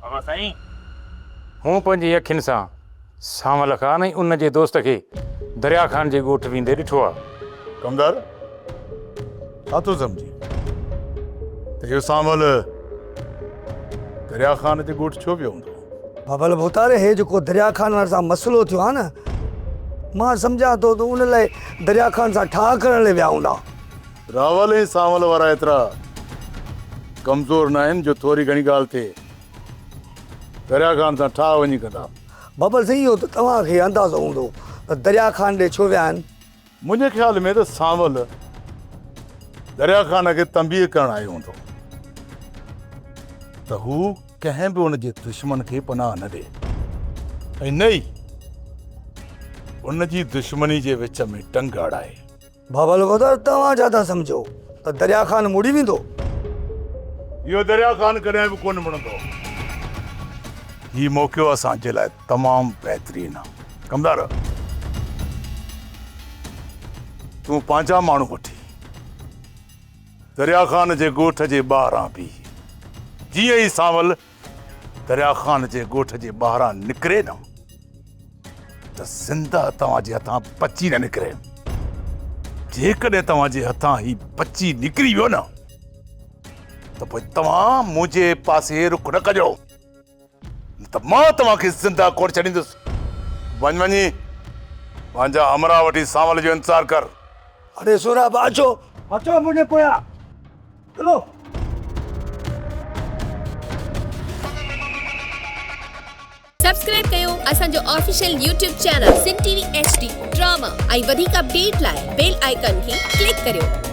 बाबा साईं हूँ पंहिंजी अखियुनि सां सांवल खान ऐं उन जे दोस्त खे दरिया खान जे ॻोठ वेंदे ॾिठो आहे। कमदार छा थो सम्झी त इहो सांवल दरिया खान जे ॻोठ छो वियो हूंदो? भबल भोतारे हे जेको दरिया खान सां मसइलो थियो आहे न, मां सम्झां थो त उन लाइ दरिया खान सां ठाह करण लाइ विया हूंदा। रावल ऐं सांवल वारा एतिरा कमज़ोर न आहिनि जो थोरी घणी ॻाल्हि थिए दरिया खान सां ठाह वञी कंदा। बबल साईं इहो त तव्हांखे अंदाज़ो हूंदो त दरिया खान ॾे छो विया आहिनि। मुंहिंजे ख़्याल में त सांवल दरिया खान खे तंबीह करणु आयो हूंदो त हू कंहिं बि उन जे दुश्मन खे पनाह न ॾे ऐं न ई उन जी दुश्मनी जे विच में टंग अड़ाए। भबल भोतारे तव्हां छा था सम्झो त दरिया खान मुड़ी वेंदो? इहो दरिया खान कॾहिं बि कोन मुड़ंदो। हीउ मौक़ो असांजे लाइ तमामु बहितरीनु आहे। कमदार तूं पंहिंजा माण्हू वठी दरिया खान जे ॻोठ जे ॿाहिरां बि जीअं ई सांवल दरिया खान जे ॻोठ जे ॿाहिरां निकिरे न त ज़िंदा तव्हांजे हथां बची न निकिरे। जेकॾहिं तव्हांजे हथां ही बची निकिरी वियो न त पोइ तव्हां मुंहिंजे पासे रुख न कजो, त मां तव्हांखे ज़िंदा कोड़ छॾींदुसि। वञी पंहिंजा अमरा वठी सांवल जो इंतज़ारु कर। अरे सोरा अचो अचो मुंहिंजे पोयां हलो। सब्सक्राइब कयो असांजो official YouTube channel Sindh TV HD drama ऐं वधीक अपडेट लाइ बेल आइकन खे क्लिक करियो।